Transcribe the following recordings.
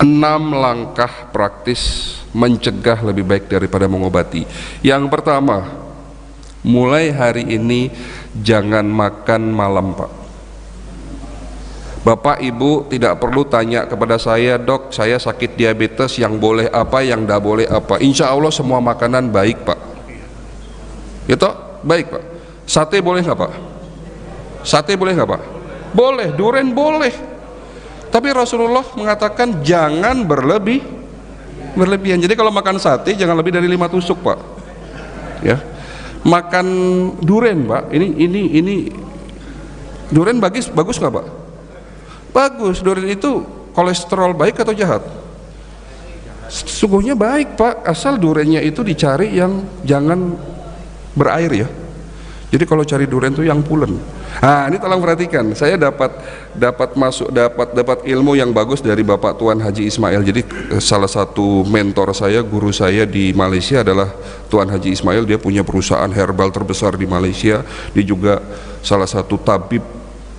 6 langkah praktis mencegah lebih baik daripada mengobati. Yang pertama, mulai hari ini jangan makan malam, Pak. Bapak Ibu tidak perlu tanya kepada saya, dok saya sakit diabetes, yang boleh apa, yang tidak boleh apa. Insya Allah semua makanan baik, Pak. Gitu? Baik, Pak. Sate boleh nggak, Pak? Sate boleh nggak, Pak? Boleh. Duren boleh. Tapi Rasulullah mengatakan jangan berlebihan. Jadi kalau makan sate jangan lebih dari 5 tusuk, Pak. Ya. Makan duren, Pak. Ini duren bagus nggak, Pak? Bagus. Duren itu kolesterol baik atau jahat? Sesungguhnya baik, Pak, asal durennya itu dicari yang jangan berair ya. Jadi kalau cari duren itu yang pulen. Nah, ini tolong perhatikan. Saya dapat ilmu yang bagus dari Bapak Tuan Haji Ismail. Jadi salah satu mentor saya, guru saya di Malaysia adalah Tuan Haji Ismail. Dia punya perusahaan herbal terbesar di Malaysia. Dia juga salah satu tabib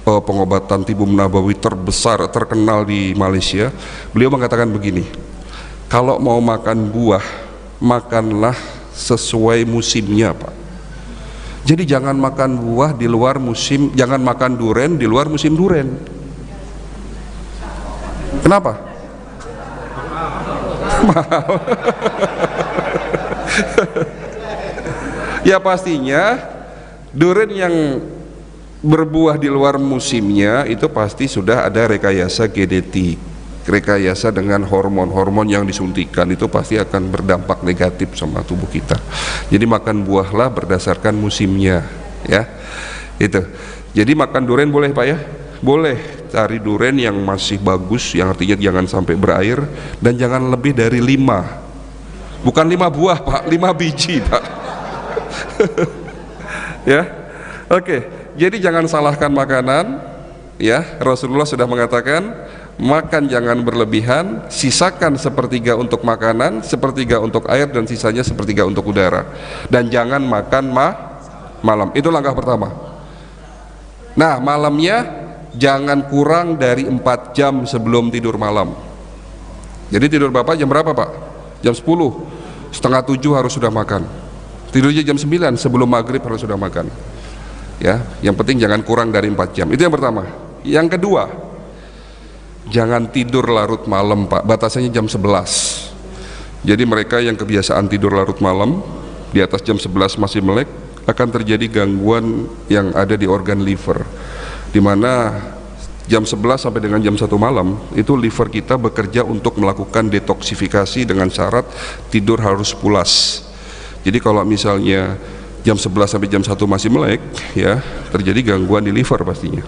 pengobatan tibum nabawi terbesar, terkenal di Malaysia. Beliau mengatakan begini, kalau mau makan buah, makanlah sesuai musimnya, Pak. Jadi jangan makan buah di luar musim, jangan makan duren di luar musim duren. Kenapa? Mahal. Ya pastinya duren yang berbuah di luar musimnya itu pasti sudah ada rekayasa genetik, rekayasa dengan hormon-hormon yang disuntikan, itu pasti akan berdampak negatif sama tubuh kita. Jadi makan buahlah berdasarkan musimnya, ya. Itu. Jadi makan durian boleh, Pak ya? Boleh. Cari durian yang masih bagus, yang artinya jangan sampai berair, dan jangan lebih dari 5. Bukan 5 buah, Pak, 5 biji, Pak. Ya. Oke. Jadi jangan salahkan makanan, ya. Rasulullah sudah mengatakan makan jangan berlebihan, sisakan sepertiga untuk makanan, sepertiga untuk air, dan sisanya sepertiga untuk udara. Dan jangan makan malam. Itu langkah pertama. Nah, malamnya jangan kurang dari 4 jam sebelum tidur malam. Jadi tidur Bapak jam berapa, Pak? Jam 10, setengah 7 harus sudah makan. Tidurnya jam 9, sebelum maghrib harus sudah makan. Ya, yang penting jangan kurang dari 4 jam. Itu yang pertama. Yang kedua, jangan tidur larut malam, Pak. Batasannya jam 11. Jadi mereka yang kebiasaan tidur larut malam di atas jam 11 masih melek, akan terjadi gangguan yang ada di organ liver, dimana jam 11 sampai dengan jam 1 malam itu liver kita bekerja untuk melakukan detoksifikasi dengan syarat tidur harus pulas. Jadi kalau misalnya jam 11 sampai jam 1 masih melek, ya terjadi gangguan di liver pastinya,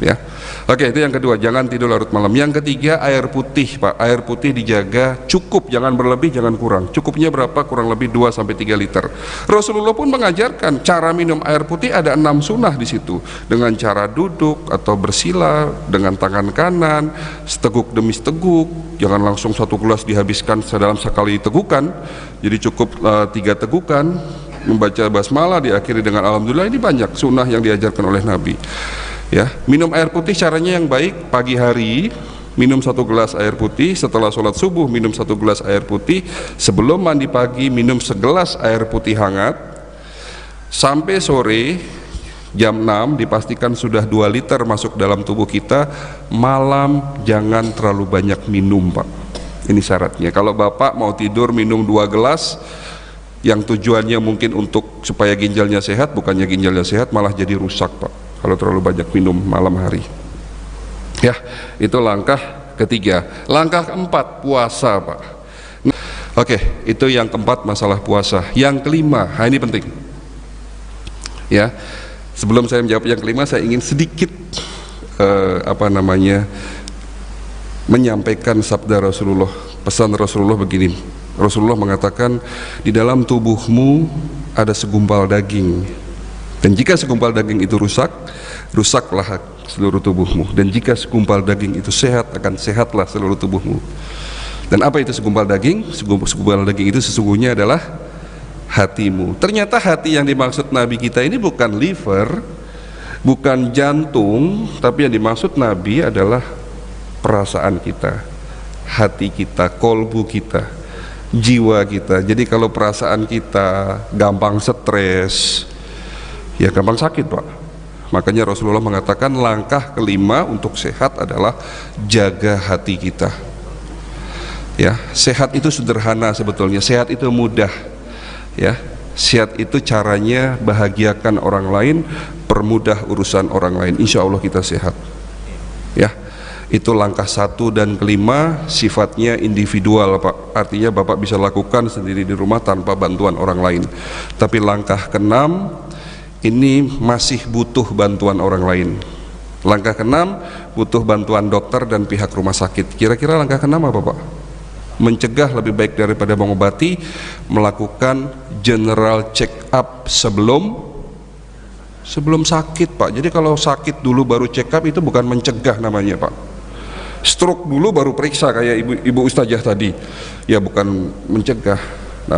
ya. Oke, itu yang kedua, jangan tidur larut malam. Yang ketiga, air putih, Pak. Air putih dijaga cukup, jangan berlebih, jangan kurang. Cukupnya berapa? Kurang lebih 2 sampai 3 liter. Rasulullah pun mengajarkan cara minum air putih, ada 6 sunnah di situ. Dengan cara duduk atau bersila dengan tangan kanan, seteguk demi seteguk. Jangan langsung 1 gelas dihabiskan dalam sekali tegukan. Jadi cukup 3 tegukan. Membaca basmalah diakhiri dengan alhamdulillah. Ini banyak sunnah yang diajarkan oleh Nabi. Ya, minum air putih caranya yang baik, pagi hari minum 1 gelas air putih, setelah sholat subuh minum 1 gelas air putih, sebelum mandi pagi minum segelas air putih hangat, sampai sore jam 6 dipastikan sudah 2 liter masuk dalam tubuh kita. Malam jangan terlalu banyak minum, Pak. Ini syaratnya. Kalau Bapak mau tidur minum 2 gelas yang tujuannya mungkin untuk supaya ginjalnya sehat, bukannya ginjalnya sehat malah jadi rusak, Pak, kalau terlalu banyak minum malam hari. Ya, itu langkah ketiga. Langkah keempat, puasa, Pak. Nah, oke, itu yang keempat, masalah puasa. Yang kelima, nah ini penting. Ya, sebelum saya menjawab yang kelima, saya ingin sedikit menyampaikan sabda Rasulullah. Pesan Rasulullah begini. Rasulullah mengatakan, di dalam tubuhmu ada segumpal daging, dan jika segumpal daging itu rusak, rusaklah seluruh tubuhmu. Dan jika segumpal daging itu sehat, akan sehatlah seluruh tubuhmu. Dan apa itu segumpal daging? Segumpal daging itu sesungguhnya adalah hatimu. Ternyata hati yang dimaksud Nabi kita ini bukan liver, bukan jantung, tapi yang dimaksud Nabi adalah perasaan kita, hati kita, kolbu kita, jiwa kita. Jadi kalau perasaan kita gampang stres, ya gampang sakit Pak. Makanya Rasulullah mengatakan langkah kelima untuk sehat adalah jaga hati kita. Ya, sehat itu sederhana sebetulnya, sehat itu mudah. Ya, sehat itu caranya bahagiakan orang lain, permudah urusan orang lain. Insya Allah kita sehat. Ya, itu langkah 1 dan kelima, sifatnya individual Pak. Artinya Bapak bisa lakukan sendiri di rumah tanpa bantuan orang lain. Tapi langkah ke-6 ini masih butuh bantuan orang lain. Langkah ke-6 butuh bantuan dokter dan pihak rumah sakit. Kira-kira langkah ke-6 apa Pak? Mencegah lebih baik daripada mengobati, melakukan general check up sebelum sakit Pak. Jadi kalau sakit dulu baru check up itu bukan mencegah namanya Pak. Stroke dulu baru periksa kayak ibu ustazah tadi, ya bukan mencegah.